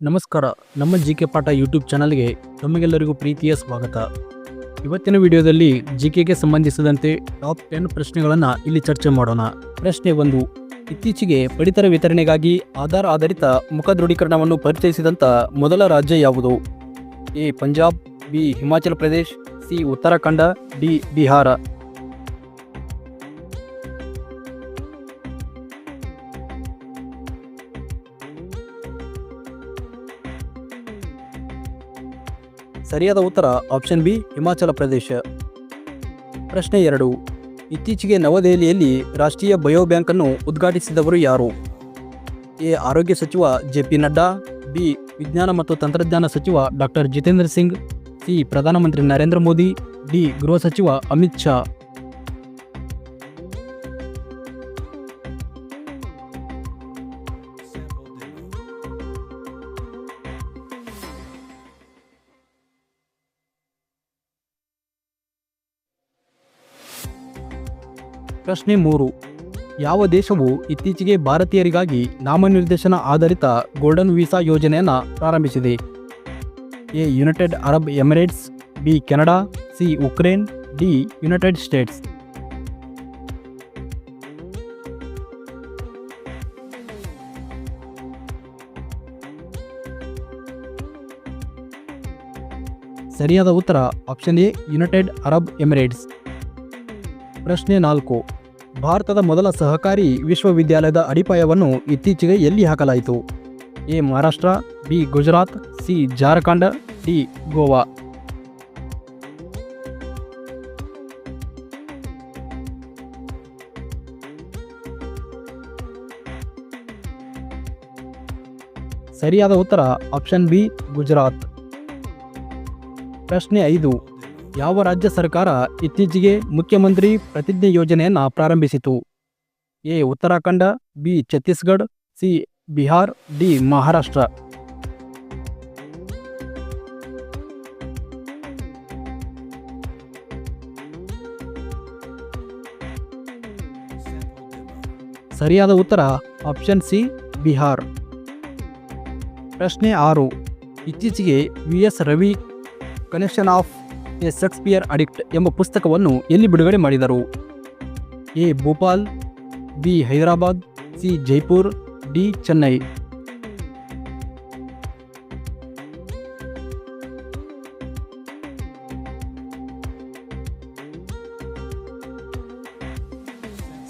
ನಮಸ್ಕಾರ. ನಮ್ಮ ಜಿಕೆ ಪಾಠ ಯೂಟ್ಯೂಬ್ ಚಾನಲ್ಗೆ ತಮಗೆಲ್ಲರಿಗೂ ಪ್ರೀತಿಯ ಸ್ವಾಗತ. ಇವತ್ತಿನ ವಿಡಿಯೋದಲ್ಲಿ ಜಿಕೆಗೆ ಸಂಬಂಧಿಸಿದಂತೆ ಟಾಪ್ 10 ಪ್ರಶ್ನೆಗಳನ್ನು ಇಲ್ಲಿ ಚರ್ಚೆ ಮಾಡೋಣ. ಪ್ರಶ್ನೆ 1. ಇತ್ತೀಚೆಗೆ ಪಡಿತರ ವಿತರಣೆಗಾಗಿ ಆಧಾರ್ ಆಧಾರಿತ ಮುಖ ದೃಢೀಕರಣವನ್ನು ಪರಿಚಯಿಸಿದಂಥ ಮೊದಲ ರಾಜ್ಯ ಯಾವುದು? A. Punjab, B. Himachal Pradesh, C. Uttarakhand, D. Bihar. ಸರಿಯಾದ ಉತ್ತರ ಆಪ್ಷನ್ ಬಿ, ಹಿಮಾಚಲ ಪ್ರದೇಶ. ಪ್ರಶ್ನೆ 2. ಇತ್ತೀಚೆಗೆ ನವದೆಹಲಿಯಲ್ಲಿ ರಾಷ್ಟ್ರೀಯ ಬಯೋ ಬ್ಯಾಂಕ್ ಅನ್ನು ಉದ್ಘಾಟಿಸಿದವರು ಯಾರು? ಎ. ಆರೋಗ್ಯ ಸಚಿವ ಜೆ.ಪಿ. ನಡ್ಡಾ, ಬಿ. ವಿಜ್ಞಾನ ಮತ್ತು ತಂತ್ರಜ್ಞಾನ ಸಚಿವ ಡಾಕ್ಟರ್ ಜಿತೇಂದ್ರ ಸಿಂಗ್, ಸಿ. ಪ್ರಧಾನಮಂತ್ರಿ ನರೇಂದ್ರ ಮೋದಿ, ಡಿ. ಗೃಹ ಸಚಿವ ಅಮಿತ್ ಶಾ. ಪ್ರಶ್ನೆ 3. ಯಾವ ದೇಶವು ಇತ್ತೀಚೆಗೆ ಭಾರತೀಯರಿಗಾಗಿ ನಾಮನಿರ್ದೇಶನ ಆಧಾರಿತ ಗೋಲ್ಡನ್ ವೀಸಾ ಯೋಜನೆಯನ್ನು ಪ್ರಾರಂಭಿಸಿದೆ? A. United Arab Emirates, B. Canada, C. Ukraine, D. United States. ಸರಿಯಾದ ಉತ್ತರ option A, United Arab Emirates. ಪ್ರಶ್ನೆ 4. ಭಾರತದ ಮೊದಲ ಸಹಕಾರಿ ವಿಶ್ವವಿದ್ಯಾಲಯದ ಅಡಿಪಾಯವನ್ನು ಇತ್ತೀಚೆಗೆ ಎಲ್ಲಿ ಹಾಕಲಾಯಿತು? A. Maharashtra, B. Gujarat, C. Jharkhand, D. Goa. ಸರಿಯಾದ ಉತ್ತರ ಆಪ್ಷನ್ ಬಿ, ಗುಜರಾತ್. ಪ್ರಶ್ನೆ 5. ಯಾವ ರಾಜ್ಯ ಸರ್ಕಾರ ಇತ್ತೀಚೆಗೆ ಮುಖ್ಯಮಂತ್ರಿ ಪ್ರತಿಜ್ಞೆ ಯೋಜನೆಯನ್ನು ಪ್ರಾರಂಭಿಸಿತು? A. Uttarakhand, B. Chhattisgarh, C. Bihar, D. Maharashtra. ಸರಿಯಾದ ಉತ್ತರ ಆಪ್ಷನ್ ಸಿ, ಬಿಹಾರ್. ಪ್ರಶ್ನೆ 6. ಇತ್ತೀಚೆಗೆ VS. Ravi connection of A Shakespeare addict ಎಂಬ ಪುಸ್ತಕವನ್ನು ಎಲ್ಲಿ ಬಿಡುಗಡೆ ಮಾಡಿದರು? A. Bhopal, B. Hyderabad, C. Jaipur, D. Chennai.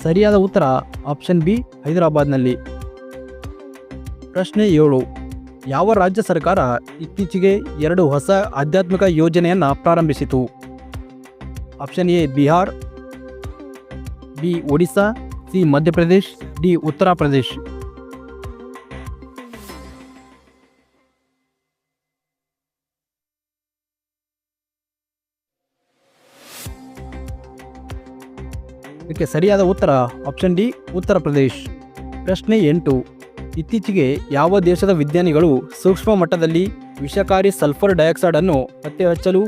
ಸರಿಯಾದ ಉತ್ತರ ಆಪ್ಷನ್ ಬಿ, ಹೈದರಾಬಾದ್ನಲ್ಲಿ. ಪ್ರಶ್ನೆ 7. ಯಾವ ರಾಜ್ಯ ಸರ್ಕಾರ ಇತ್ತೀಚೆಗೆ 2 ಹೊಸ ಆಧ್ಯಾತ್ಮಿಕ ಯೋಜನೆಯನ್ನು ಪ್ರಾರಂಭಿಸಿತು? Option A. Bihar, B. Odisha, C. Madhya Pradesh, D. Uttar Pradesh. ಇದಕ್ಕೆ ಸರಿಯಾದ ಉತ್ತರ ಆಪ್ಷನ್ ಡಿ, ಉತ್ತರ ಪ್ರದೇಶ್. ಪ್ರಶ್ನೆ 8. ಇತ್ತೀಚೆಗೆ ಯಾವ ದೇಶದ ವಿಜ್ಞಾನಿಗಳು ಸೂಕ್ಷ್ಮ ಮಟ್ಟದಲ್ಲಿ ವಿಷಕಾರಿ ಸಲ್ಫರ್ ಡೈಆಕ್ಸೈಡ್ ಅನ್ನು ಪತ್ತೆ ಹಚ್ಚಲು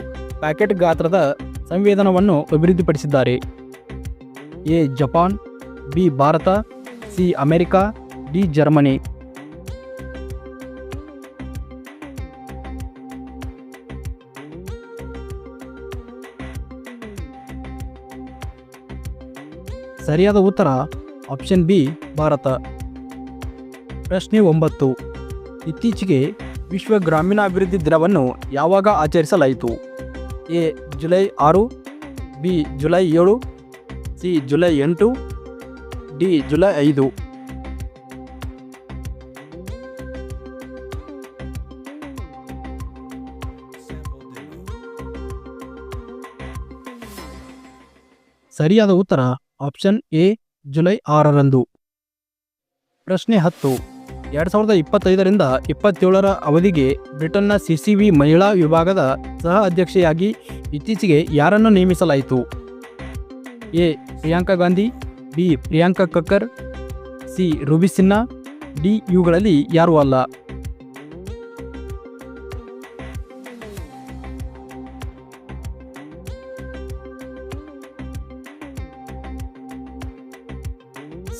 ಪ್ಯಾಕೆಟ್ ಗಾತ್ರದ ಸಂವೇದನವನ್ನು ಅಭಿವೃದ್ಧಿಪಡಿಸಿದ್ದಾರೆ? A. Japan, B. Bharat, C. America, D. Germany. ಸರಿಯಾದ ಉತ್ತರ ಆಪ್ಷನ್ ಬಿ, ಭಾರತ. ಪ್ರಶ್ನೆ 9. ಇತ್ತೀಚೆಗೆ ವಿಶ್ವ ಗ್ರಾಮೀಣಾಭಿವೃದ್ಧಿ ದಿನವನ್ನು ಯಾವಾಗ ಆಚರಿಸಲಾಯಿತು? A. July 6, B. July 7, C. July 8, D. July 5. ಸರಿಯಾದ ಉತ್ತರ ಆಪ್ಷನ್ ಎ, ಜುಲೈ 6ರಂದು. ಪ್ರಶ್ನೆ 10. 2025ರಿಂದ 27ರ ಅವಧಿಗೆ ಬ್ರಿಟನ್ನ ಸಿಸಿವಿ ಮಹಿಳಾ ವಿಭಾಗದ ಸಹ ಅಧ್ಯಕ್ಷೆಯಾಗಿ ಇತ್ತೀಚೆಗೆ ಯಾರನ್ನು ನೇಮಿಸಲಾಯಿತು? A. Priyanka Gandhi, B. Priyanka Kakkar, C. Ruby Sinha, D. ಇವುಗಳಲ್ಲಿ ಯಾರೂ ಅಲ್ಲ.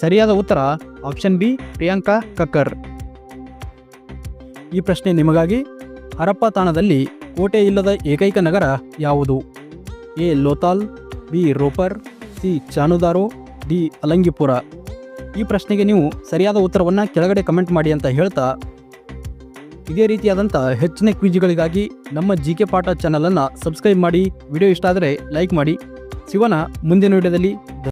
ಸರಿಯಾದ ಉತ್ತರ ಆಪ್ಷನ್ ಬಿ, ಪ್ರಿಯಾಂಕಾ ಕಕ್ಕರ್. ಈ ಪ್ರಶ್ನೆ ನಿಮಗಾಗಿ. ಹರಪ್ಪ ತಾಣದಲ್ಲಿ ಕೋಟೆ ಇಲ್ಲದ ಏಕೈಕ ನಗರ ಯಾವುದು? A Lothal, B Ropar, C Chanhudaro, D Alamgirpur. ಈ ಪ್ರಶ್ನೆಗೆ ನೀವು ಸರಿಯಾದ ಉತ್ತರವನ್ನು ಕೆಳಗಡೆ ಕಮೆಂಟ್ ಮಾಡಿ ಅಂತ ಹೇಳ್ತಾ, ಇದೇ ರೀತಿಯಾದಂಥ ಹೆಚ್ಚಿನ ಕ್ವಿಜ್ಗಳಿಗಾಗಿ ನಮ್ಮ GK ಪಾಠ ಚಾನಲನ್ನು ಸಬ್ಸ್ಕ್ರೈಬ್ ಮಾಡಿ. ವಿಡಿಯೋ ಇಷ್ಟ ಆದರೆ ಲೈಕ್ ಮಾಡಿ. ಸಿಗೋಣ ಮುಂದಿನ ವಿಡಿಯೋದಲ್ಲಿ.